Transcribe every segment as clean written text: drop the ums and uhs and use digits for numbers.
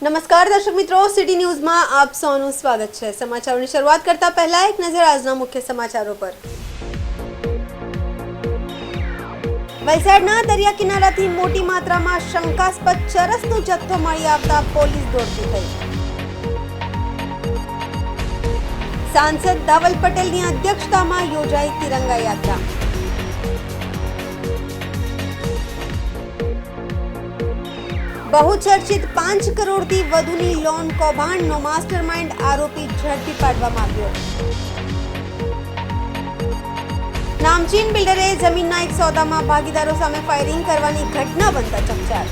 નમસ્કાર દર્શક મિત્રો, સિટી ન્યૂઝમાં આપ સૌનું સ્વાગત છે। સમાચારોની શરૂઆત કરતા પહેલા એક નજર આજના મુખ્ય સમાચારો પર। વલસાડના દરિયા કિનારાથી મોટી માત્રામાં શંકાસ્પદ ચરસનો જથ્થો મળી આવતા પોલીસ દોડતી થઈ। સાંસદ ધવલ પટેલની અધ્યક્ષતામાં યોજાઈ તિરંગા યાત્રા। बहुचर्चित 5 करोड़થી વધુની લોન કૌભાંડનો માસ્ટરમાઇન્ડ આરોપી ઝડપી પાડવામાં આવ્યો। નામચીન બિલ્ડરે જમીનના એક સોદામાં ભાગીદારો સામે ફાયરિંગ કરવાની ઘટના બનતા ચકચાર।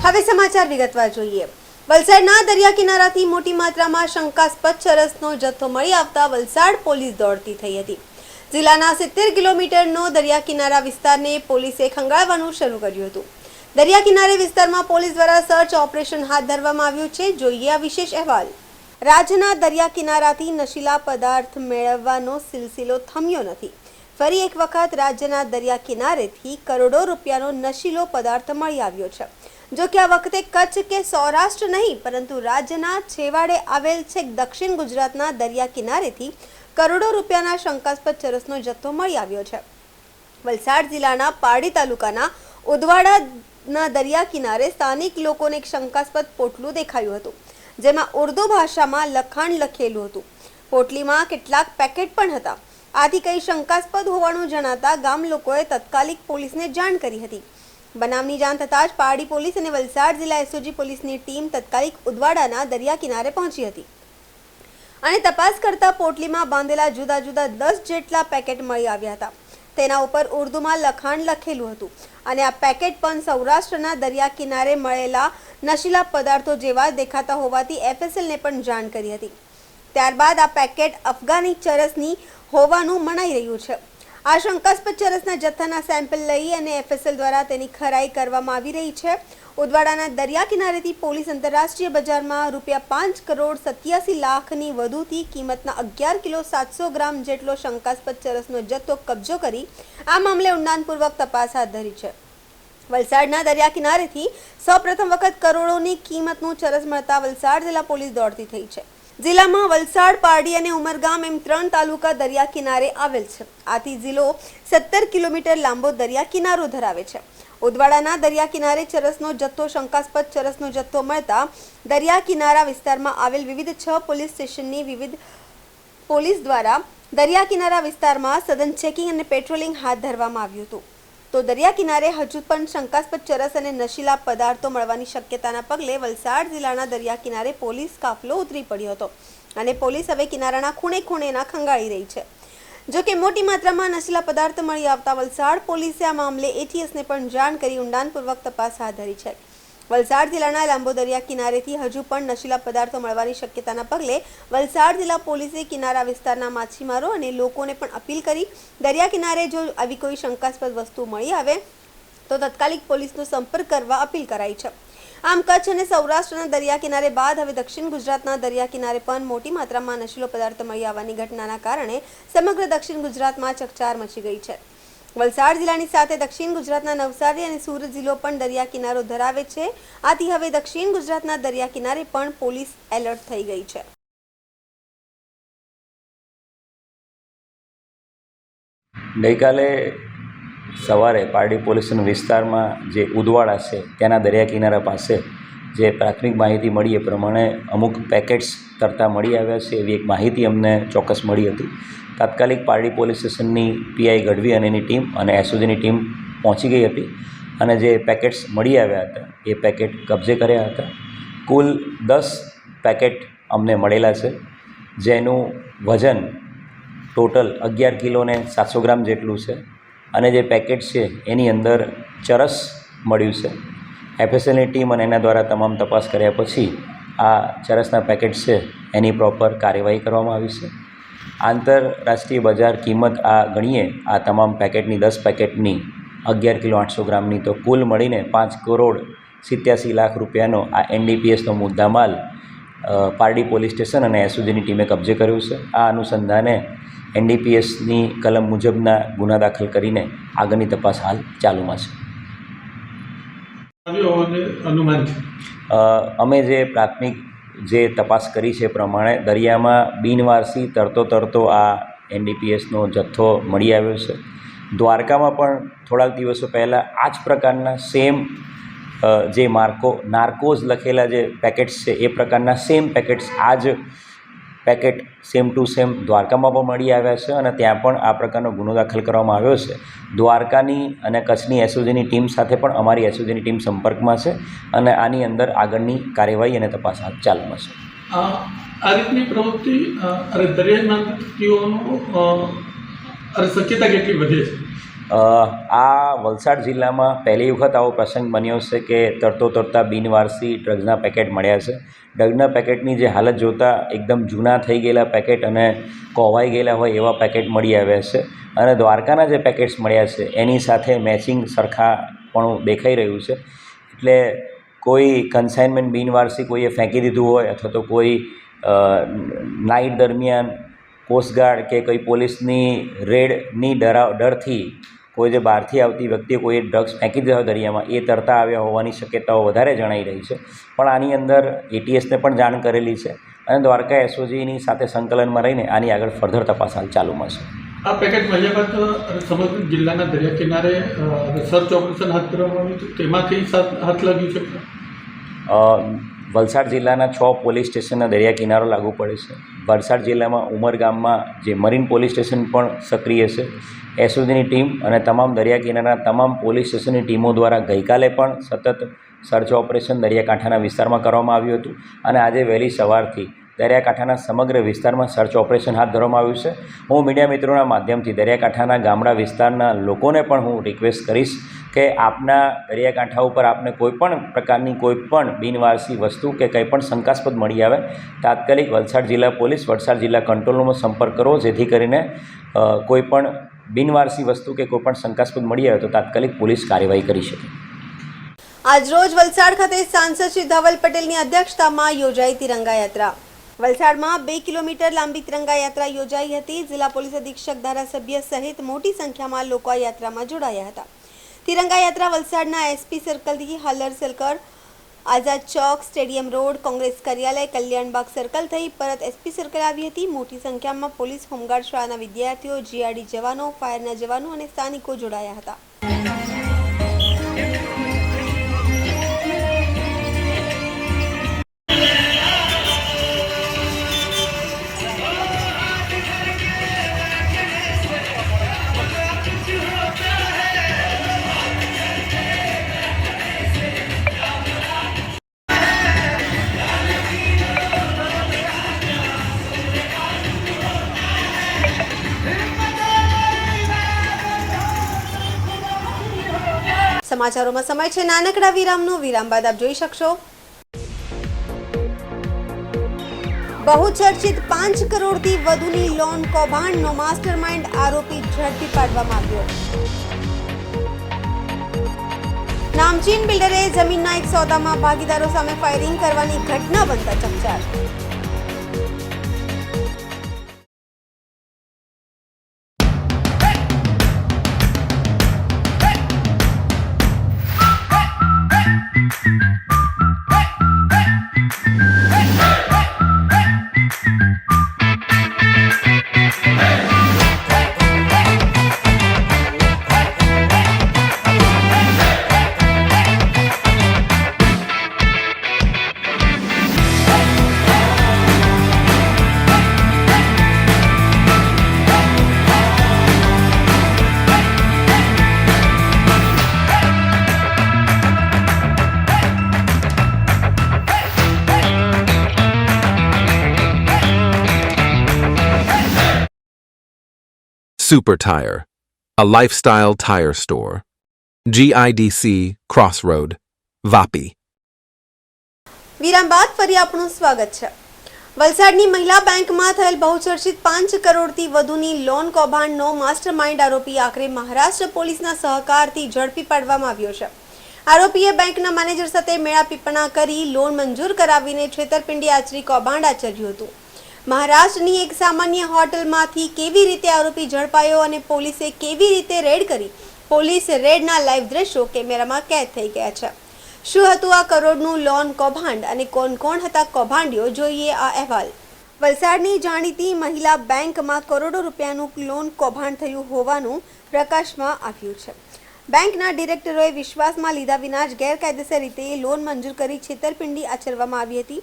હવે સમાચાર વિગતવાર જોઈએ। વલસાડના દરિયા કિનારાથી મોટી માત્રામાં શંકાસ્પદ ચરસનો જથ્થો મળી આવતા વલસાડ પોલીસ દોડતી થઈ હતી। જિલ્લાના 70 કિલોમીટરનો દરિયા કિનારા વિસ્તારને પોલીસે ખંગાળવાનું શરૂ કર્યું હતું। દરિયા કિનારે વિસ્તારમાં પોલીસ દ્વારા સર્ચ ઓપરેશન હાથ ધરવામાં આવ્યું છે। જોઈએ આ વિશેષ અહેવાલ। રાજ્યના દરિયા કિનારાથી નશીલા પદાર્થ મેળવવાનો સિલસિલો થમ્યો નથી। ફરી એક વખત રાજ્યના દરિયા કિનારેથી કરોડો રૂપિયાનો નશીલો પદાર્થ મળી આવ્યો છે। જો કે આ વખતે કચ્છ કે સૌરાષ્ટ્ર નહીં પરંતુ રાજ્યના છેવાડે આવેલ છેક દક્ષિણ ગુજરાતના દરિયા કિનારેથી કરોડો રૂપિયાના શંકાસ્પદ ચરસનો જથ્થો મળી આવ્યો છે। વલસાડ જિલ્લાના પારડી તાલુકાના ઉદવાડાના દરિયા કિનારે સ્થાનિક લોકોને એક શંકાસ્પદ પોટલું દેખાયું હતું, જેમાં ઉર્દુ ભાષામાં લખાણ લખેલું હતું। પોટલીમાં કેટલાક પેકેટ પણ હતા। આથી કઈ શંકાસ્પદ હોવાનું જણાતા ગામ લોકોએ તત્કાલિક પોલીસને જાણ કરી હતી। બનાવની જાણ થતાં જ પારડી પોલીસ અને વલસાડ જિલ્લા એસઓજી પોલીસની ટીમ તત્કાલિક ઉદવાડાના દરિયા કિનારે પહોંચી હતી અને તપાસ કરતા પોટલીમાં બાંધેલા જુદા જુદા 10 જેટલા પેકેટ મળી આવ્યા હતા। તેના ઉપર ઉર્દુમાં લખાણ લખેલું હતું અને આ પેકેટ પણ સૌરાષ્ટ્રના દરિયા કિનારે મળેલા નશીલા પદાર્થો જેવા દેખાતા હોવાથી એફએસએલને પણ જાણ કરી હતી। ત્યારબાદ આ પેકેટ અફઘાની ચરસની હોવાનું મનાઈ રહ્યું છે। આ શંકાસ્પદ ચરસના જથ્થાના સેમ્પલ લઈ અને એફએસએલ દ્વારા તેની ખરાઈ કરવામાં આવી રહી છે। ઉદવાડાના દરિયા કિનારેથી પોલીસ આંતરરાષ્ટ્રીય બજારમાં ₹5 કરોડ 87 લાખની વધુથી કિંમતના 11 કિલો 700 ગ્રામ જેટલો શંકાસ્પદ ચરસનો જથ્થો કબજો કરી આ મામલે ઊંડાણપૂર્વક તપાસ હાથ ધરી છે। વલસાડના દરિયા કિનારેથી સૌપ્રથમ વખત કરોડોની કિંમતનું ચરસ મળતા વલસાડ જિલ્લા પોલીસ દોડતી થઈ છે। જિલ્લામાં વલસાડ, પારડી અને ઉમરગામ એમ 3 તાલુકા દરિયા કિનારે આવેલ છે। આથી જિલ્લો 70 કિલોમીટર લાંબો દરિયા કિનારો ધરાવે છે। ઉદવાડાના દરિયા કિનારે ચરસનો જથ્થો શંકાસ્પદ ચરસનો જથ્થો મળતા દરિયા કિનારા વિસ્તારમાં આવેલ વિવિધ 6 પોલીસ સ્ટેશનની વિવિધ પોલીસ દ્વારા દરિયા કિનારા વિસ્તારમાં સઘન ચેકિંગ અને પેટ્રોલિંગ હાથ ધરવામાં આવ્યું હતું। તો દરિયા કિનારે હજુ પણ શંકાસ્પદ ચરસ અને નશીલા પદાર્થો મળવાની શક્યતાના પગલે વલસાડ જિલ્લાના દરિયા કિનારે પોલીસ કાફલો ઉતરી પડ્યો હતો અને પોલીસ હવે કિનારાના ખૂણે ખૂણેના ખંગાળી રહી છે। જો કે મોટી માત્રામાં નશીલા પદાર્થ મળી આવતા વલસાડ પોલીસે આ મામલે એટીએસને પણ જાણ કરી ઊંડાણપૂર્વક તપાસ હાથ ધરી છે। વલસાડ જિલ્લાના લાંબો દરિયા કિનારેથી હજુ પણ નશીલા પદાર્થો મળવાની શક્યતાના પગલે વલસાડ જિલ્લા પોલીસે કિનારા વિસ્તારના માછીમારો અને લોકોને પણ અપીલ કરી દરિયા કિનારે જો આવી કોઈ શંકાસ્પદ વસ્તુ મળી આવે તો તત્કાલિક પોલીસનો સંપર્ક કરવા અપીલ કરાઈ છે। આમ કચ્છ અને સૌરાષ્ટ્રના દરિયા કિનારે બાદ હવે દક્ષિણ ગુજરાતના દરિયા કિનારે પણ મોટી માત્રામાં નશીલો પદાર્થ મળી આવવાની ઘટનાના કારણે સમગ્ર દક્ષિણ ગુજરાતમાં ચકચાર મચી ગઈ છે। વલસાડ જિલ્લાની સાથે દક્ષિણ ગુજરાતના નવસારી અને સુરત જિલ્લો પણ દરિયા કિનારો ધરાવે છે। આથી હવે દક્ષિણ ગુજરાતના દરિયા કિનારે પણ પોલીસ એલર્ટ થઈ ગઈ છે। ગઈકાલે સવારે પારડી પોલીસ વિસ્તારમાં જે ઉદવાડા છે ત્યાંના દરિયા કિનારા પાસે જે પ્રાથમિક માહિતી મળી એ પ્રમાણે અમુક પેકેટ્સ તરતા મળી આવ્યા છે એવી એક માહિતી અમને ચોક્કસ મળી હતી। તાત્કાલિક પારડી પોલીસ સ્ટેશનની પીઆઈ ગઢવી અને એની ટીમ અને એસઓજીની ટીમ પહોંચી ગઈ હતી અને જે પેકેટ્સ મળી આવ્યા હતા એ પેકેટ કબજે કર્યા હતા। કુલ 10 પેકેટ અમને મળેલા છે, જેનું વજન ટોટલ 11 કિલો ને 700 ગ્રામ જેટલું છે અને જે પેકેટ છે એની અંદર ચરસ મળ્યું છે। એફએસએલની ટીમ અને એના દ્વારા તમામ તપાસ કર્યા પછી આ ચરસના પેકેટ છે એની પ્રોપર કાર્યવાહી કરવામાં આવી છે। આંતરરાષ્ટ્રીય બજાર કિંમત આ ગણીએ આ તમામ પેકેટની 10 પેકેટની 11 કિલો 800 ગ્રામની તો કુલ મળીને 5 કરોડ 87 લાખ રૂપિયાનો આ એનડીપીએસનો મુદ્દામાલ પારડી પોલીસ સ્ટેશન અને એસઓજીની ટીમે કબજે કર્યો છે। આ અનુસંધાને એનડીપીએસની કલમ મુજબના ગુના દાખલ કરીને આગળની તપાસ હાલ ચાલુમાં છે। આવ્યો હોવાનું અનુમાન છે. અમે જે પ્રાથમિક જે તપાસ કરી છે એ પ્રમાણે દરિયામાં બિનવારસી તરતો આ NDPSનો જથ્થો મળી આવ્યો છે. દ્વારકામાં પણ થોડાક દિવસો પહેલાં આ જ પ્રકારના સેમ જે નાર્કોઝ લખેલા જે પેકેટ્સ છે એ પ્રકારના સેમ પેકેટ્સ આ જ પેકેટ સેમ ટુ સેમ દ્વારકામાં પણ મળી આવ્યા છે અને ત્યાં પણ આ પ્રકારનો ગુનો દાખલ કરવામાં આવ્યો છે. દ્વારકાની અને કચ્છની SOGની ટીમ સાથે પણ અમારી SOGની ટીમ સંપર્કમાં છે અને આની અંદર આગળની કાર્યવાહી અને તપાસ હાથ ચાલુમાં છે. આ રીતની પ્રવૃત્તિ દરિયાના વ્યક્તિઓનું શક્યતા કેટલી વધે છે? આ વલસાડ જિલ્લામાં પહેલી વખત આવો પ્રસંગ બન્યો છે કે તરતા બિનવારસી ડ્રગ્સના પેકેટ મળ્યા છે. ડ્રગ્સના પેકેટની જે હાલત જોતાં એકદમ જૂના થઈ ગયેલા પેકેટ અને કોવાઈ ગયેલા હોય એવા પેકેટ મળી આવ્યા છે અને દ્વારકાના જે પેકેટ્સ મળ્યા છે એની સાથે મેચિંગ સરખાપણું દેખાઈ રહ્યું છે. એટલે કોઈ કન્સાઇનમેન્ટ બિનવારસી કોઈએ ફેંકી દીધું હોય અથવા તો કોઈ નાઇટ દરમિયાન કોસ્ટગાર્ડ કે કોઈ પોલીસની રેડની ડરથી કોઈ જે બહારથી આવતી વ્યક્તિએ કોઈ ડ્રગ્સ ફેંકી દીધા હોય દરિયામાં એ તરતા આવ્યા હોવાની શક્યતાઓ વધારે જણાઈ રહી છે. પણ આની અંદર ATSને પણ જાણ કરેલી છે અને દ્વારકા SOGની સાથે સંકલનમાં રહીને આની આગળ ફર્ધર તપાસ હાલ ચાલુમાં છે. આ પેકેટ મળ્યા બાદ સમગ્ર જિલ્લાના દરિયા કિનારે સર્ચ ઓપરેશન હાથ ધરવામાં આવ્યું હતું. તેમાંથી હાથ લાગ્યું છે. વલસાડ જિલ્લાના 6 પોલીસ સ્ટેશનના દરિયા કિનારો લાગુ પડે છે. વલસાડ જિલ્લામાં ઉમરગામમાં જે મરીન પોલીસ સ્ટેશન પણ સક્રિય છે. SOGની ટીમ અને તમામ દરિયા કિનારાના તમામ પોલીસ સ્ટેશનની ટીમો દ્વારા ગઈકાલે પણ સતત સર્ચ ઓપરેશન દરિયાકાંઠાના વિસ્તારમાં કરવામાં આવ્યું હતું અને આજે વહેલી સવારથી દરિયાકાંઠાના સમગ્ર વિસ્તારમાં સર્ચ ઓપરેશન હાથ ધરવામાં આવ્યું છે. હું મીડિયા મિત્રોના માધ્યમથી દરિયાકાંઠાના ગામડા વિસ્તારના લોકોને પણ હું રિક્વેસ્ટ કરીશ કે આપના દરિયાકાંઠા ઉપર આપને કોઈપણ પ્રકારની કોઈપણ બિનવારસી વસ્તુ કે કંઈ પણ શંકાસ્પદ મળી આવે તાત્કાલિક વલસાડ જિલ્લા પોલીસ વલસાડ જિલ્લા કંટ્રોલ રૂમનો સંપર્ક કરો, જેથી કરીને કોઈપણ બિનવારસી વસ્તુ કે કોઈપણ શંકાસ્પદ મળી આવે તો તાત્કાલિક પોલીસ કાર્યવાહી કરી શકે. આજરોજ વલસાડ ખાતે સાંસદ શ્રી ધવલ પટેલની અધ્યક્ષતામાં યોજાઈ તિરંગા યાત્રા. વલસાડમાં 2 કિલોમીટર લાંબી તિરંગા યાત્રા યોજાઈ હતી. જિલ્લા પોલીસ અધિક્ષક, ધારાસભ્ય સહિત મોટી સંખ્યામાં લોકો આ યાત્રામાં જોડાયા હતા. તિરંગા યાત્રા વલસાડના SP સર્કલથી હાલર સર્કલ, આઝાદ ચોક, સ્ટેડિયમ રોડ, કોંગ્રેસ કાર્યાલય, કલ્યાણબાગ સર્કલ થઈ પરત SP સર્કલ આવી હતી. મોટી સંખ્યામાં પોલીસ, હોમગાર્ડ શાળાના વિદ્યાર્થીઓ, GRD જવાનો, ફાયરના જવાનો અને સ્થાનિકો જોડાયા હતા. સમાચારોમાં સમય છે નાનકડા વિરામનો. વિરામ બાદ આપ જોઈ શકશો બહુચર્ચિત 5 કરોડથી વધુની લોન કૌભાંડનો માસ્ટરમાઇન્ડ આરોપી ઝડપી પાડવામાં આવ્યો. નામચીન બિલ્ડરે જમીનના એક સોદામાં ભાગીદારો સામે ફાયરિંગ કરવાની ઘટના બનતા ચકચાર. Super Tire, a lifestyle tire store. GIDC Crossroad, Vapi. વિરામ બાદ ફરી આપનું સ્વાગત છે. વલસાડની મહિલા બેંકમાં થયેલ બહુચર્ચિત 5 કરોડથી વધુની લોન કૌભાંડનો માસ્ટરમાઇન્ડ આરોપી આખરે મહારાષ્ટ્ર પોલીસના સહકારથી ઝડપી પાડવામાં આવ્યો છે. આરોપીએ બેંકના મેનેજર સાથે મેળાપીપણા કરી લોન મંજૂર કરાવીને છેતરપિંડી આચરી કૌભાંડ આચર્યું હતું. મહારાષ્ટ્રની એક સામાન્ય હોટલમાંથી કેવી રીતે આરોપી ઝડપાયો અને પોલીસે કેવી રીતે રેડ કરી, પોલીસ રેડના લાઈવ દ્રશ્યો કેમેરામાં કેદ થઈ ગયા છે. શું હતું આ કરોડનું લોન કૌભાંડ અને કોણ કોણ હતા કૌભાંડીઓ, જોઈએ આ અહેવાલ. વલસાડની જાણીતી મહિલા બેંકમાં કરોડો રૂપિયાનું લોન કૌભાંડ થયું હોવાનું પ્રકાશમાં આવ્યું છે. બેંકના ડિરેક્ટરોએ વિશ્વાસમાં લીધા વિના જ ગેરકાયદેસર રીતે લોન મંજૂર કરી છેતરપિંડી આચરવામાં આવી હતી.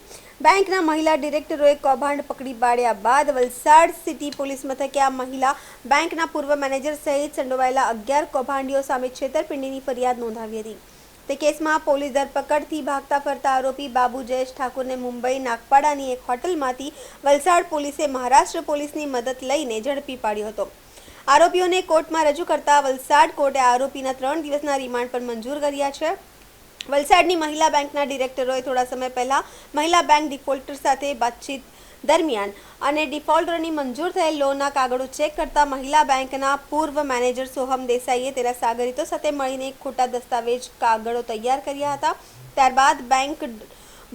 બેંકના મહિલા ડિરેક્ટરોએ કૌભાંડ પકડી પાડ્યા બાદ વલસાડ સિટી પોલીસ મથકે આ મહિલા બેંકના પૂર્વ મેનેજર સહિત સંડોવાયેલા 11 કૌભાંડીઓ સામે છેતરપિંડીની ફરિયાદ નોંધાવી હતી. તે કેસમાં પોલીસ ધરપકડથી ભાગતા ફરતા આરોપી બાબુ જયેશ ઠાકોરને મુંબઈ નાગપાડાની એક હોટલમાંથી વલસાડ પોલીસે મહારાષ્ટ્ર પોલીસની મદદ લઈને ઝડપી પાડ્યો હતો. આરોપીઓને કોર્ટમાં રજૂ કરતા વલસાડ કોર્ટે આરોપીના 3 દિવસના રિમાન્ડ પર મંજૂર કર્યા છે. વલસાડની મહિલા બેંકના ડિરેક્ટરોએ થોડા સમય પહેલા મહિલા બેંક ડિફોલ્ટર સાથે બાતચીત દરમિયાન અને ડિફોલ્ટરોની મંજૂર થયેલ લોનના કાગળો ચેક કરતા મહિલા બેંકના પૂર્વ મેનેજર સોહમ દેસાઈએ તેના સાગરીતો સાથે મળીને ખોટા દસ્તાવેજ કાગળો તૈયાર કર્યા હતા. ત્યારબાદ બેંક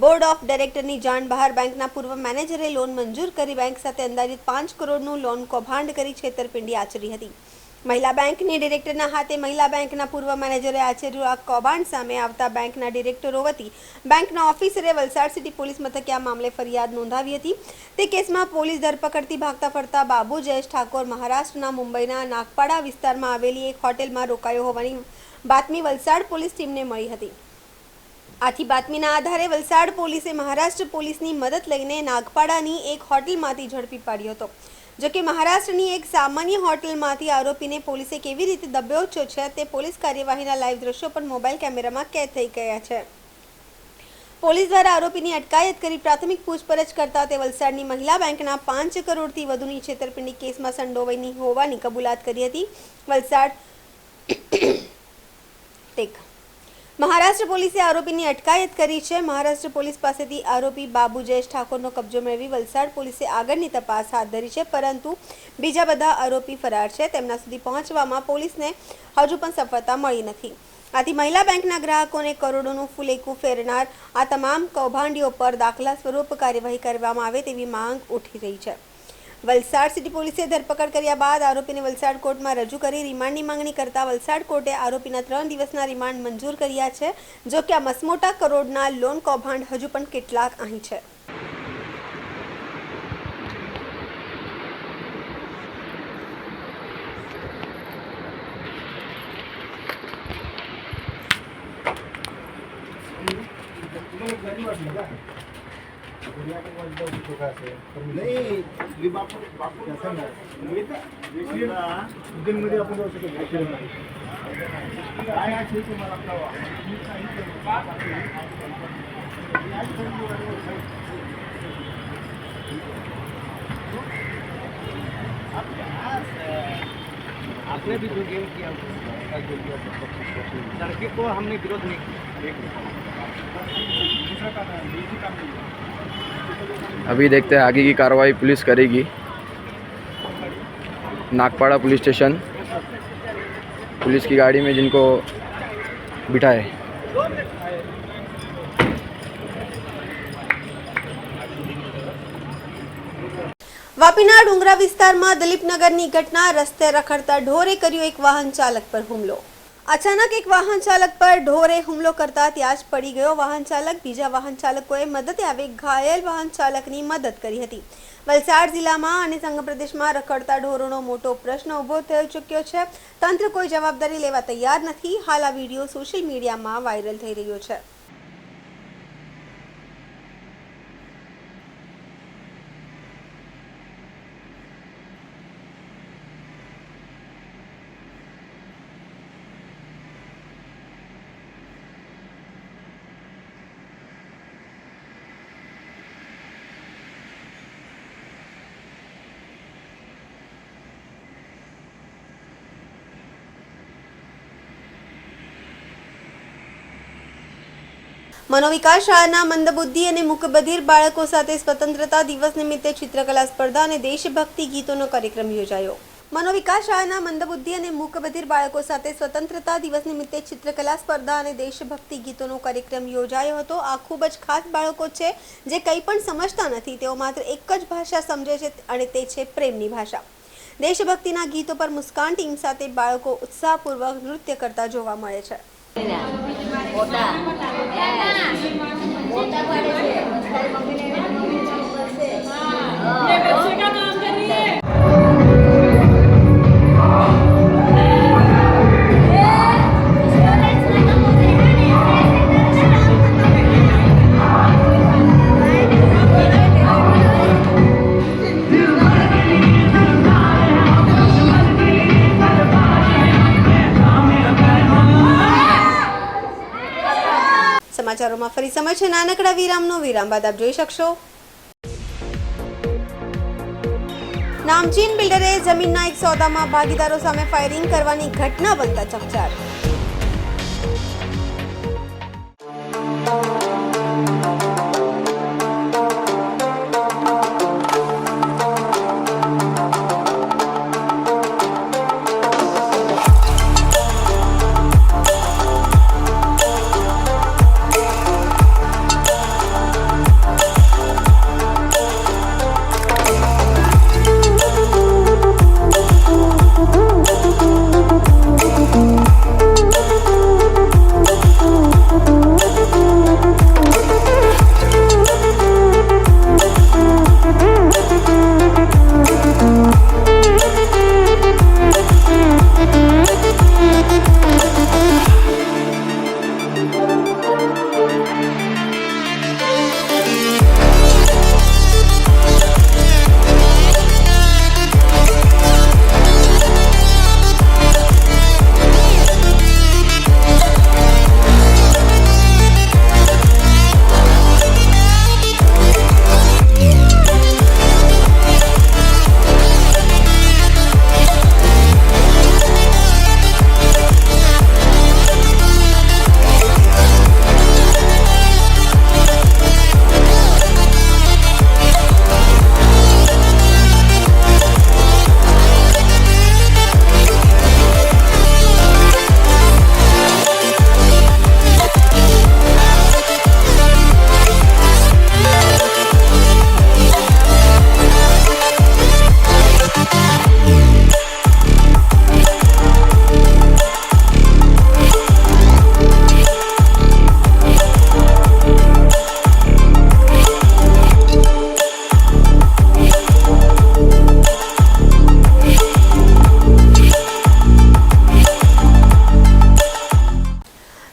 બોર્ડ ઓફ ડાયરેક્ટરની જાણ બહાર બેંકના પૂર્વ મેનેજરે લોન મંજૂર કરી બેંક સાથે અંદાજિત 5 કરોડનું લોન કૌભાંડ કરી છેતરપિંડી આચરી હતી. મહિલા બેંકની ડિરેક્ટરના હાથે મહિલા બેંકના પૂર્વ મેનેજરે આચર્યું આ કૌભાંડ સામે આવતા બેંકના ડિરેક્ટરો વતી બેંકના ઓફિસરે વલસાડ સિટી પોલીસ મથકે આ મામલે ફરિયાદ નોંધાવી હતી. તે કેસમાં પોલીસ ધરપકડથી ભાગતા ફરતા બાબુ જયેશ ઠાકોર મહારાષ્ટ્રના મુંબઈના નાગપાડા વિસ્તારમાં આવેલી એક હોટેલમાં રોકાયો હોવાની બાતમી વલસાડ પોલીસ ટીમને મળી હતી. આથી બાતમીના આધારે વલસાડ પોલીસે મહારાષ્ટ્ર પોલીસની મદદ લઈને નાગપાડાની એક હોટલમાંથી ઝડપી પાડ્યો હતો. જોકે મહારાષ્ટ્રની એક સામાન્ય હોટલમાંથી આરોપીને પોલીસે કેવી રીતે દબોચ્યો છે તે પોલીસ કાર્યવાહીના લાઈવ દ્રશ્યો પણ મોબાઈલ કેમેરામાં કેદ થઈ ગયા છે. પોલીસ દ્વારા આરોપીની અટકાયત કરી પ્રાથમિક પૂછપરછ કરતા તે વલસાડની મહિલા બેંકના 5 કરોડથી વધુની છેતરપિંડી કેસમાં સંડોવાઈ હોવાની કબૂલાત કરી હતી. વલસાડ મહારાષ્ટ્ર પોલીસે આરોપીની અટકાયત કરી છે. મહારાષ્ટ્ર પોલીસ પાસેથી આરોપી બાબુ જયેશ ઠાકોરનો કબજો મેળવી વલસાડ પોલીસે આગળની તપાસ હાથ ધરી છે, પરંતુ બીજા બધા આરોપી ફરાર છે. તેમના સુધી પહોંચવામાં પોલીસને હજુ પણ સફળતા મળી નથી. આથી મહિલા બેંકના ગ્રાહકોને કરોડોનું ફૂલેકું ફેરનાર આ તમામ કૌભાંડીઓ પર દાખલા સ્વરૂપ કાર્યવાહી કરવામાં આવે તેવી માંગ ઉઠી રહી છે. વલસાડ સિટી પોલીસે ધરપકડ કર્યા બાદ આરોપીને વલસાડ કોર્ટમાં રજૂ કરી રિમાન્ડની માંગણી કરતા વલસાડ કોર્ટે આરોપીના 3 દિવસના રિમાન્ડ મંજૂર કર્યા છે. જો કે આ મસમોટા કરોડના લોન કૌભાંડ હજુ પણ કેટલાક અહીં છે. आपने भी जो गेम किया लड़के को हमने विरोध नहीं किया. अभी देखते हैं आगे की कार्रवाई पुलिस करेगी. नागपाड़ा पुलिस स्टेशन पुलिस की गाड़ी में जिनको बिठाए. વાપીના ડુંગરા વિસ્તારમાં દલીપનગરની ઘટના. રસ્તે રખડતા ઢોરે કર્યો એક વાહન ચાલક પર હુમલો. અચાનક એક વાહન ચાલક પર ઢોરે હુમલો કરતા ત્યાં જ પડી ગયો વાહન ચાલક. બીજા વાહન ચાલકોએ મદદે આવી ઘાયલ વાહન ચાલકની મદદ કરી હતી. વલસાડ જિલ્લામાં અને સંઘ પ્રદેશમાં રખડતા ઢોરોનો મોટો પ્રશ્ન ઊભો થઈ ચૂક્યો છે. તંત્ર કોઈ જવાબદારી લેવા તૈયાર નથી. હાલ આ વિડીયો સોશિયલ મીડિયામાં વાયરલ થઈ રહ્યો છે. મનોવિકાસ શાળાના મંદબુદ્ધિ અને મૂકબધિર બાળકો સાથે સ્વતંત્રતા દિવસ નિમિત્તે ચિત્રકલા સ્પર્ધા અને દેશભક્તિ ગીતોનો કાર્યક્રમ યોજાયો. મનોવિકાસ શાળાના મંદબુદ્ધિ અને મૂકબધિર બાળકો સાથે સ્વતંત્રતા દિવસ નિમિત્તે ચિત્રકલા સ્પર્ધા અને દેશભક્તિ ગીતોનો કાર્યક્રમ યોજાયો હતો. આ ખૂબ જ ખાસ બાળકો છે જે કંઈ પણ સમજતા નથી. તેઓ માત્ર એક જ ભાષા સમજે છે અને તે છે પ્રેમની ભાષા. દેશભક્તિના ગીતો પર મુસ્કાન ટીમ સાથે બાળકો ઉત્સાહપૂર્વક નૃત્ય કરતા જોવા મળે છે. મોટા મોટા પાડે છે તારી મમ્મીને મમ્મી ચાલુ કરશે સમાચારોમાં ફરી સમય છે નાનકડા વિરામનો. વિરામ બાદ આપ જોઈ શકશો. નામચીન બિલ્ડરે જમીનના એક સોદામાં ભાગીદારો સામે ફાયરિંગ કરવાની ઘટના બનતા ચકચાર.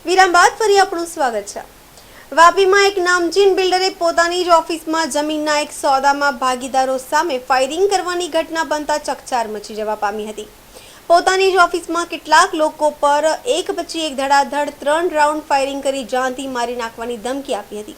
વિરામ બાદ ફરી આપણું સ્વાગત છે. વાપીમાં એક નામચીન બિલ્ડરે પોતાની જ ઓફિસમાં જમીનના એક સોદામાં ભાગીદારો સામે ફાયરિંગ કરવાની ઘટના બનતા ચકચાર મચી જવા પામી હતી. પોતાની જ ઓફિસમાં કેટલાક લોકો પર એક પછી એક ધડાધડ 3 રાઉન્ડ ફાયરિંગ કરી જાનથી મારી નાખવાની ધમકી આપી હતી.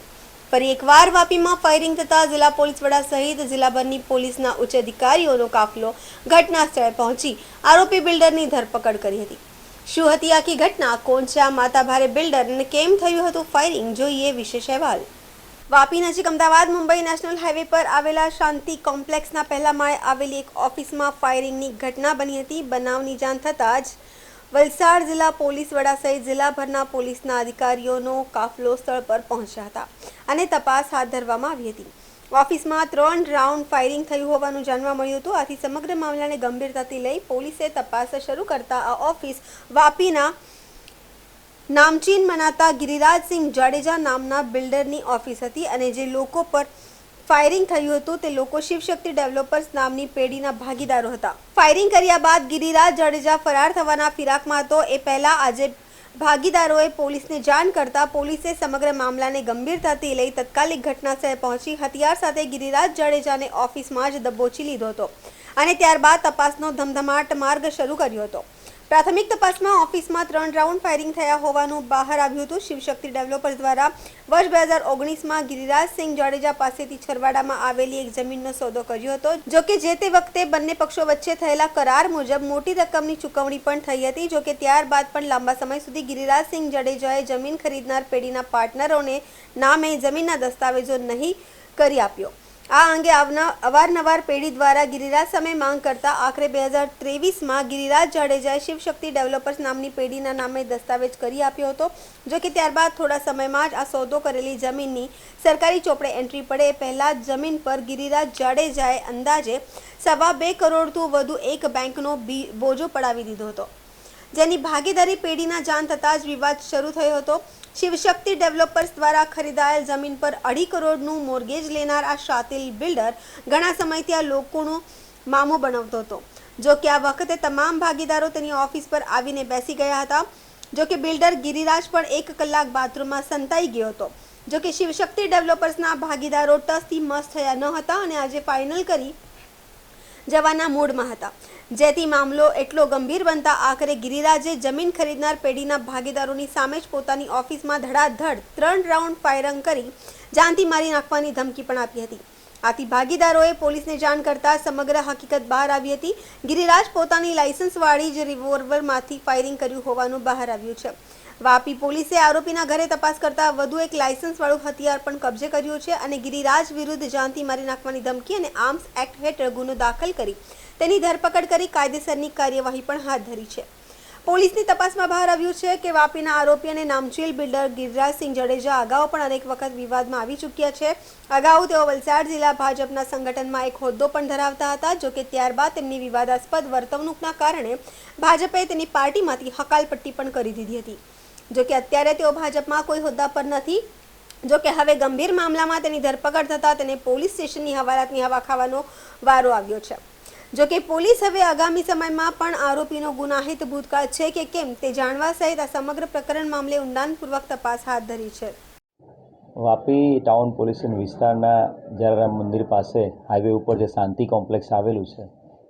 ફરી એકવાર વાપીમાં ફાયરિંગ થતા જિલ્લા પોલીસ વડા સહિત જિલ્લાભરની પોલીસના ઉચ્ચ અધિકારીઓનો કાફલો ઘટના સ્થળે પહોંચી આરોપી બિલ્ડરની ધરપકડ કરી હતી. શું હતી આખી ઘટના? કોણ છે આ માથાભારે બિલ્ડર અને કેમ થયું હતું ફાયરિંગ? જોઈએ વિશેષ અહેવાલ. વાપી નજીક અમદાવાદ મુંબઈ નેશનલ હાઈવે પર આવેલા શાંતિ કોમ્પ્લેક્સના પહેલા માળે આવેલી એક ઓફિસમાં ફાયરિંગની ઘટના બની હતી. બનાવની જાણ થતાં જ વલસાડ જિલ્લા પોલીસ વડા સહિત જિલ્લાભરના પોલીસના અધિકારીઓનો કાફલો સ્થળ પર પહોંચ્યા હતા અને તપાસ હાથ ધરવામાં આવી હતી. ઓફિસમાં 3 રાઉન્ડ ફાયરિંગ થયું હોવાનું જાણવા મળ્યું હતું. આથી સમગ્ર મામલાને ગંભીરતાથી લઈ પોલીસે તપાસ શરૂ કરતા આ ઓફિસ વાપીના નામચીન મનાતા ગિરિરાજસિંહ જાડેજા નામના બિલ્ડરની ઓફિસ હતી અને જે લોકો પર ફાયરિંગ થયું હતું તે લોકો શિવશક્તિ ડેવલપર્સ નામની પેઢીના ભાગીદારો હતા. ફાયરિંગ કર્યા બાદ ગિરિરાજ જાડેજા ફરાર થવાના ફિરાકમાં હતો. એ પહેલા આજે ભાગીદારોએ પોલીસને જાણ કરતા પોલીસે સમગ્ર મામલાને ગંભીરતાથી લઈ તાત્કાલિક ઘટનાસ્થળે પહોંચી હથિયાર સાથે ગિરિરાજ જાડેજાને ઓફિસમાં જ દબોચી લીધો હતો અને ત્યારબાદ તપાસનો ધમધમાટ માર્ગ શરૂ કર્યો હતો. પ્રાથમિક તપાસમાં ઓફિસમાં 3 રાઉન્ડ ફાયરિંગ થયા હોવાનું બહાર આવ્યું હતું. શિવશક્તિ ડેવલપર્સ દ્વારા વર્ષ 2019માં ગિરિરાજસિંહ જાડેજા પાસેથી છરવાડામાં આવેલી એક જમીનનો સોદો કર્યો હતો. જોકે જે તે વખતે બંને પક્ષો વચ્ચે થયેલા કરાર મુજબ મોટી રકમની ચૂકવણી પણ થઈ હતી. જોકે ત્યારબાદ પણ લાંબા સમય સુધી ગિરિરાજસિંહ જાડેજાએ જમીન ખરીદનાર પેઢીના પાર્ટનરોને નામે જમીનના દસ્તાવેજો નહીં કરી આપ્યો. આ અંગે અવારનવાર પેઢી દ્વારા ગિરિરાજ સામે માંગ કરતા આખરે 2023માં ગિરિરાજ જાડેજાએ શિવશક્તિ ડેવલપર્સ નામની પેઢીના નામે દસ્તાવેજ કરી આપ્યો હતો. જો કે ત્યારબાદ થોડા સમયમાં જ આ સોદો કરેલી જમીનની સરકારી ચોપડે એન્ટ્રી પડે એ પહેલાં જ જમીન પર ગિરિરાજ જાડેજાએ અંદાજે 2.25 કરોડથી વધુ એક બેંકનો બોજો પડાવી દીધો હતો. જેની ભાગીદારી પેઢીના જાણ થતાં જ વિવાદ શરૂ થયો હતો. શિવશક્તિ ડેવલપર્સ દ્વારા ખરીદાયેલ જમીન પર 2.5 કરોડનું મોર્ગેજ લેનાર આ શાતિલ બિલ્ડર ઘણા સમયથી આ લોકોનો મામો બનાવતો હતો. જો કે આ વખતે તમામ ભાગીદારો તેની ઓફિસ પર આવીને બેસી ગયા હતા. જો કે બિલ્ડર ગિરિરાજ પણ 1 કલાક બાથરૂમમાં સંતાઈ ગયો હતો. જો કે શિવશક્તિ ડેવલપર્સના ભાગીદારો ટસથી મસ્ત થયા ન હતા અને આજે ફાઇનલ કરી જવાના મૂડમાં હતા, જેથી મામલો એટલો ગંભીર બનતા આખરે ગિરિરાજે જમીન ખરીદનાર પેઢીના ભાગીદારોની સામે જ પોતાની ઓફિસમાં ધડાધડ 3 રાઉન્ડ ફાયરિંગ કરી જાનથી મારી નાખવાની ધમકી પણ આપી હતી. આથી ભાગીદારોએ પોલીસને જાણ કરતા સમગ્ર હકીકત બહાર આવી હતી. ગિરિરાજ પોતાની લાયસન્સવાળી જ રિવોલ્વરમાંથી ફાયરિંગ કર્યું હોવાનું બહાર આવ્યું છે. વાપી પોલીસે આરોપીના ઘરે તપાસ કરતા વધુ એક લાયસન્સવાળું હથિયાર પણ કબજે કર્યું છે અને ગિરિરાજ વિરુદ્ધ જાનથી મારી નાખવાની ધમકી અને આર્મ્સ એક્ટ હેઠળ ગુનો દાખલ કરી તેની ધરપકડ કરી કાયદેસરની કાર્યવાહી પણ હાથ ધરી છે. પોલીસની તપાસમાં બહાર આવ્યું છે કે વાપીના આરોપી અને નામચીલ બિલ્ડર ગિરિરાજસિંહ જાડેજા અગાઉ પણ અનેક વખત વિવાદમાં આવી ચૂક્યા છે. અગાઉ તેઓ વલસાડ જિલ્લા ભાજપના સંગઠનમાં એક હોદ્દો પણ ધરાવતા હતા. જો કે ત્યારબાદ તેમની વિવાદાસ્પદ વર્તણૂકના કારણે ભાજપે તેની પાર્ટીમાંથી હકાલપટ્ટી પણ કરી દીધી હતી. જો કે અત્યારે તેઓ ભાજપમાં કોઈ હોદ્દા પર નથી. જો કે હવે ગંભીર મામલામાં તેની ધરપકડ થતાં તેને પોલીસ સ્ટેશનની હવાલાતની હવા ખાવાનો વારો આવ્યો છે. જો કે પોલીસ હવે આગામી સમયમાં પણ આરોપીનો ગુનાહિત ભૂતકાળ છે કે કેમ તે જાણવા સહિત આ સમગ્ર પ્રકરણ મામલે ઊંડાણપૂર્વક તપાસ હાથ ધરી છે. વાપી ટાઉન પોલીસ વિસ્તારના જલારામ મંદિર પાસે હાઈવે ઉપર જે શાંતિ કોમ્પ્લેક્સ આવેલું છે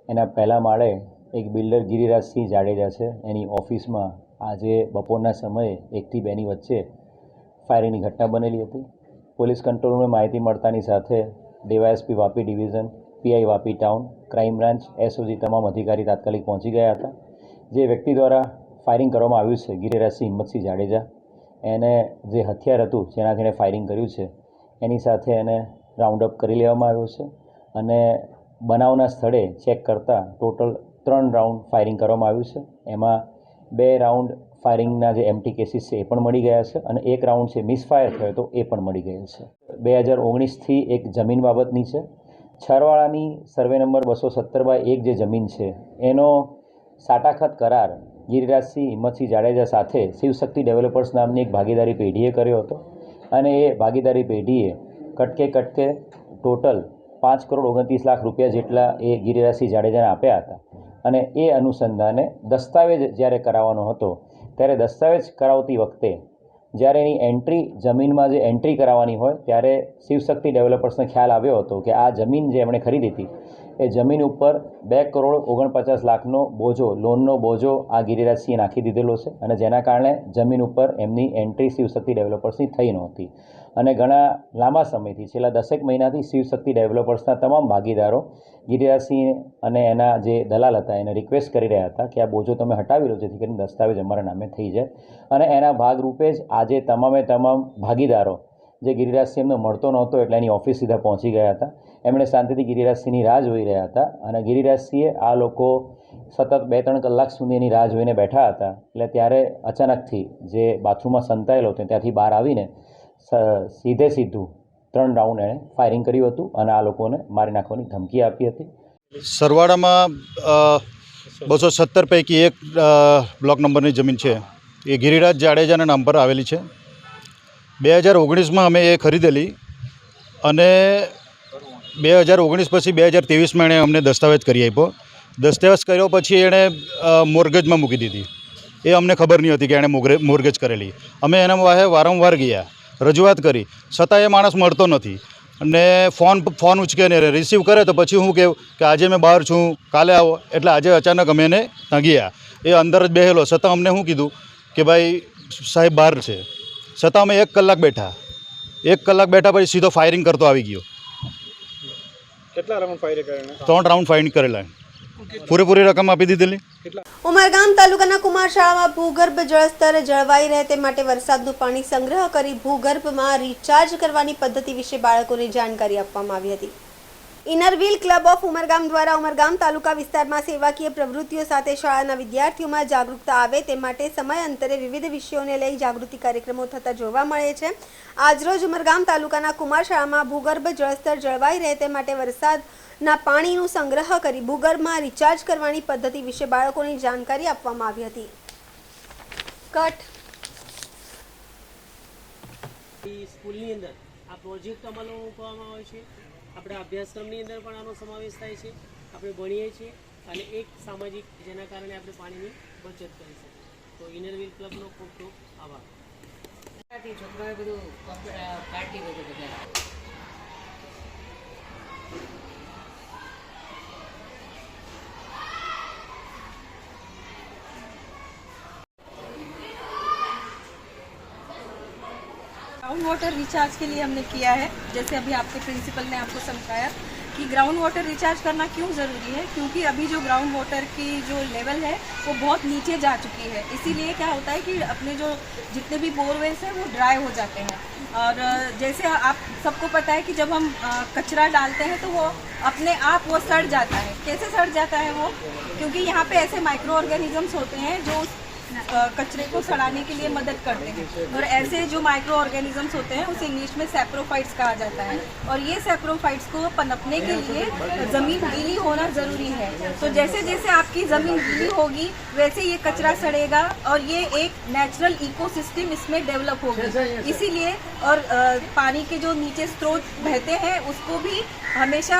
એના પહેલા માળે એક બિલ્ડર ગિરિરાજસિંહ જાડેજા છે. એની ઓફિસમાં આજે બપોરના સમયે 1 થી 2ની વચ્ચે ફાયરિંગની ઘટના બનેલી હતી. પોલીસ કંટ્રોલ રૂમને માહિતી મળતાની સાથે DYSP Vapi division, PI Vapi town, crime branch, SOG તમામ અધિકારી તાત્કાલિક પહોંચી ગયા હતા. જે વ્યક્તિ દ્વારા ફાયરિંગ કરવામાં આવ્યું છે ગિરિરાજસિંહ હિંમતસિંહ જાડેજા, એને જે હથિયાર હતું જેનાથી એણે ફાયરિંગ કર્યું છે એની સાથે એને રાઉન્ડ અપ કરી લેવામાં આવ્યો છે અને બનાવના સ્થળે ચેક કરતાં ટોટલ 3 રાઉન્ડ ફાયરિંગ કરવામાં આવ્યું છે. એમાં 2 રાઉન્ડ ફાયરિંગના જે એમટી કેસીસ છે એ પણ મળી ગયા છે અને 1 રાઉન્ડ છે મિસફાયર થયો તો એ પણ મળી ગયો છે. 2019થી એક જમીન બાબતની છે. છરવાળાની સર્વે નંબર 217/1 જે જમીન છે એનો સાટાખત કરાર ગિરિરાજસિંહ હિંમતસિંહ જાડેજા સાથે શિવશક્તિ ડેવલપર્સ નામની એક ભાગીદારી પેઢીએ કર્યો હતો અને એ ભાગીદારી પેઢીએ કટકે ટોટલ 5 કરોડ 29 લાખ રૂપિયા જેટલા એ ગિરિરાજસિંહ જાડેજાને આપ્યા હતા. અને એ અનુસંધાને દસ્તાવેજ જ્યારે કરાવવાનો હતો ત્યારે દસ્તાવેજ કરાવતી વખતે જ્યારે એની એન્ટ્રી જમીનમાં જે એન્ટ્રી કરાવવાની હોય ત્યારે શિવશક્તિ ડેવલપર્સને ખ્યાલ આવ્યો હતો કે આ જમીન જે એમણે ખરીદી હતી એ જમીન ઉપર 2 કરોડ 49 લાખનો બોજો, લોનનો બોજો આ ગિરિરાજસિંહે નાખી દીધેલો છે અને જેના કારણે જમીન ઉપર એમની એન્ટ્રી શિવશક્તિ ડેવલપર્સની થઈ નહોતી. અને ઘણા લાંબા સમયથી છેલ્લા 10 મહિનાથી શિવશક્તિ ડેવલપર્સના તમામ ભાગીદારો ગિરિરાજસિંહ અને એના જે દલાલ હતા એને રિક્વેસ્ટ કરી રહ્યા હતા કે આ બોજો તમે હટાવી લો જેથી કરીને દસ્તાવેજ અમારા નામે થઈ જાય. અને એના ભાગરૂપે જ આજે તમામ ભાગીદારો જે ગિરિરાજસિંહ એમને મળતો નહોતો એટલે એની ઓફિસ સીધા પહોંચી ગયા હતા. એમણે શાંતિથી ગિરિરાજસિંહની રાહ જોઈ રહ્યા હતા અને ગિરિરાજસિંહે આ લોકો સતત 2-3 કલાક સુધી એની રાહ જોઈને બેઠા હતા. એટલે ત્યારે અચાનકથી જે બાથરૂમમાં સંતાયેલો હતો ત્યાંથી બહાર આવીને સીધું 3 રાઉન્ડ એણે ફાયરિંગ કર્યું હતું અને આ લોકોને મારી નાખવાની ધમકી આપી હતી. સરવાળામાં 217 પૈકી એક બ્લોક નંબરની જમીન છે એ ગિરિરાજ જાડેજાના નામ પર આવેલી છે. 2019માં અમે એ ખરીદેલી અને 2019 પછી 2023માં એણે અમને દસ્તાવેજ કરી આપ્યો. દસ્તાવેજ કર્યો પછી એણે મોર્ગેજમાં મૂકી દીધી. એ અમને ખબર નહીં હતી કે એણે મોર્ગેજ કરેલી. અમે એના વાહે વારંવાર ગયા, રજૂઆત કરી, છતાં એ માણસ મળતો નથી અને ફોન ઉચકે ને રિસીવ કરે તો પછી હું કહું કે આજે મેં બહાર છું, કાલે આવો. એટલે આજે અચાનક અમે એને ત્યાં ગયા. એ અંદર જ બેહેલો, છતાં અમને શું કીધું કે ભાઈ સાહેબ બહાર છે. છતાં અમે 1 કલાક બેઠા. 1 કલાક બેઠા પછી સીધો ફાયરિંગ કરતો આવી ગયો. કેટલા રાઉન્ડ ફાયર કરેલા? 3 રાઉન્ડ ફાયરિંગ કરેલા. પૂરેપૂરી રકમ આપી દીધેલી. ઉમરગામ તાલુકાના કુમાર શાળામાં ભૂગર્ભ જળસ્તર જળવાઈ રહે તે માટે વરસાદનું પાણી સંગ્રહ કરી ભૂગર્ભમાં રિચાર્જ કરવાની પદ્ધતિ વિશે બાળકોને જાણકારી આપવામાં આવી હતી. ઇનરવ્હીલ ક્લબ ઓફ ઉમરગામ દ્વારા ઉમરગામ તાલુકા વિસ્તારમાં સેવાકીય પ્રવૃત્તિઓ સાથે શાળાના વિદ્યાર્થીઓમાં જાગૃતતા આવે તે માટે સમયાંતરે વિવિધ વિષયોને લઈ જાગૃતિ કાર્યક્રમો થતા જોવા મળે છે. આજરોજ ઉમરગામ તાલુકાના કુમાર શાળામાં ભૂગર્ભ જળસ્તર જળવાઈ રહે તે માટે વરસાદના પાણીનું સંગ્રહ કરી ભૂગર્ભમાં રિચાર્જ કરવાની પદ્ધતિ વિશે બાળકોને જાણકારી આપવામાં આવી હતી. કટ. સ્કૂલની અંદર આ પ્રોજેક્ટ અમલમાં મૂકવામાં આવે છે. આપણા અભ્યાસક્રમની અંદર પણ આનો સમાવેશ થાય છે. આપણે ભણીએ છીએ અને એક સામાજિક જેના કારણે આપણે પાણીની બચત કરી શકીએ. તો ઇનરવ્હીલ ક્લબનો ખૂબ ખૂબ આભાર. છોકરાઓએ બધું પાર્ટી બધું બધા ग्राउंड वाटर रिचार्ज के लिए हमने किया है। जैसे अभी आपके प्रिंसिपल ने आपको समझाया कि ग्राउंड वाटर रिचार्ज करना क्यों ज़रूरी है, क्योंकि अभी जो ग्राउंड वाटर की जो लेवल है वो बहुत नीचे जा चुकी है। इसीलिए क्या होता है कि अपने जो जितने भी बोरवेल्स हैं वो ड्राई हो जाते हैं। और जैसे आप सबको पता है कि जब हम कचरा डालते हैं तो वो अपने आप वो सड़ जाता है। कैसे सड़ जाता है वो? क्योंकि यहाँ पे ऐसे माइक्रो ऑर्गेनिजम्स होते हैं जो कचरे को सड़ाने के लिए मदद करते हैं। और ऐसे जो माइक्रो ऑर्गेनिजम्स होते हैं उसे इंग्लिश में सैप्रोफाइट्स कहा जाता है। और ये सैप्रोफाइट्स को पनपने के लिए ज़मीन गीली होना ज़रूरी है। तो जैसे जैसे आपकी ज़मीन गीली होगी वैसे ये कचरा सड़ेगा और ये एक नेचुरल इकोसिस्टम इसमें डेवलप होगी। इसीलिए और पानी के जो नीचे स्रोत बहते हैं उसको भी हमेशा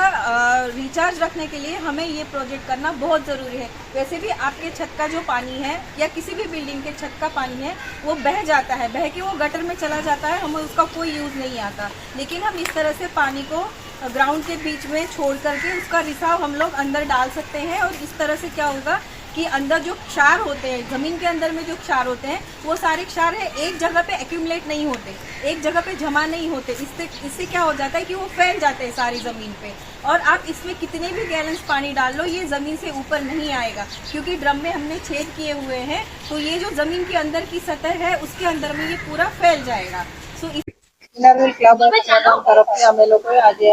रिचार्ज रखने के लिए हमें ये प्रोजेक्ट करना बहुत ज़रूरी है। वैसे भी आपके छत का जो पानी है या किसी भी बिल्डिंग के छत का पानी है वो बह जाता है, बह के वो गटर में चला जाता है, हमें उसका कोई यूज़ नहीं आता। लेकिन हम इस तरह से पानी को ग्राउंड के बीच में छोड़ करके उसका रिसाव हम लोग अंदर डाल सकते हैं। और इस तरह से क्या होगा कि अंदर जो क्षार होते हैं, ज़मीन के अंदर में जो क्षार होते हैं वो सारे क्षार है एक जगह पे एक्यूमुलेट नहीं होते, एक जगह पे जमा नहीं होते। इससे क्या हो जाता है कि वो फैल जाते हैं सारी ज़मीन पे। और आप इसमें कितने भी गैलन्स पानी डाल लो ये ज़मीन से ऊपर नहीं आएगा, क्योंकि ड्रम में हमने छेद किए हुए हैं। तो ये जो ज़मीन के अंदर की सतह है उसके अंदर में ये पूरा फैल जाएगा। सो ઇનરવ્હીલ ક્લબ તરફથી અમે લોકોએ આજે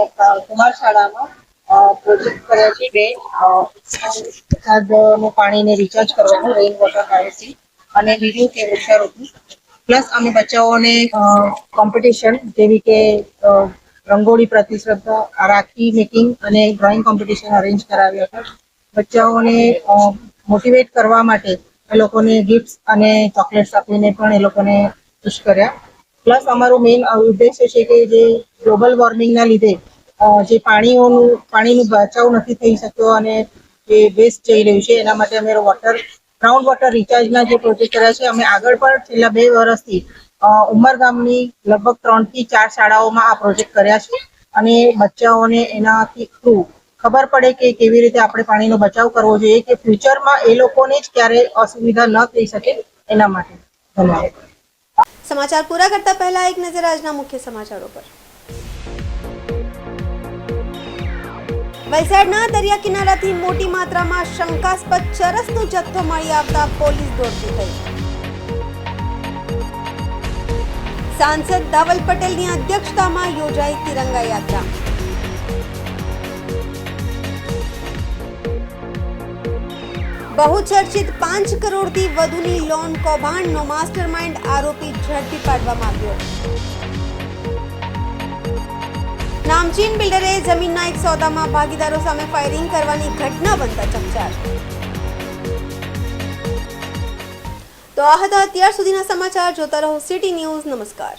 કુમાર શાળામાં પ્રોજેક્ટ કર્યો છે બે વરસાદનું પાણીને રિચાર્જ કરવાનું રેઇન વોટર હાર્વેસ્ટિંગ અને બીજું કે વૃક્ષારોપણ. પ્લસ અમે બચ્ચાઓને કોમ્પિટિશન જેવી કે રંગોળી પ્રતિસ્પર્ધા, રાખી મેકિંગ અને ડ્રોઈંગ કોમ્પિટિશન અરેન્જ કરાવ્યા હતા. બચ્ચાઓને મોટિવેટ કરવા માટે એ લોકોને ગિફ્ટ્સ અને ચોકલેટ્સ આપીને પણ એ લોકોને ખુશ કર્યા. પ્લસ અમારો મેઇન ઉદ્દેશ્ય છે કે જે ગ્લોબલ વોર્મિંગના લીધે જે પાણીનું બચાવ નથી થઈ શક્યો અને જે વેસ્ટ જઈ રહ્યું છે એના માટે અમે ગ્રાઉન્ડ વોટર રિચાર્જના જે પ્રોજેક્ટ કર્યા છે અમે આગળ પણ છેલ્લા 2 વર્ષથી ઉમરગામની લગભગ 3 થી 4 શાળાઓમાં આ પ્રોજેક્ટ કર્યા છે. અને બચ્ચાઓને એનાથી થ્રુ ખબર પડે કે કેવી રીતે આપણે પાણીનો બચાવ કરવો જોઈએ કે ફ્યુચરમાં એ લોકોને જ ક્યારે અસુવિધા ન થઈ શકે એના માટે. ધન્યવાદ. સમાચાર પૂરા કરતા પહેલા એક નજર આજના મુખ્ય સમાચારો પર. વલસાડના દરિયા કિનારાથી મોટી માત્રામાં શંકાસ્પદ ચરસનો જથ્થો મળી આવતા પોલીસ દોડતી થઈ. સાંસદ ધવલ પટેલની અધ્યક્ષતામાં યોજાઈ તિરંગા યાત્રા. બહુચર્ચિત 5 કરોડથી વધુની લોન કૌભાંડનો માસ્ટરમાઇન્ડ આરોપી ઝડપી પાડવામાં આવ્યો. નામચીન બિલ્ડરે જમીનના એક સોદામાં ભાગીદારો સામે ફાયરિંગ કરવાની ઘટના બનતા ચકચાર. તો આ હતા અત્યાર સુધીના સમાચાર. જોતા રહો સિટી ન્યૂઝ. નમસ્કાર.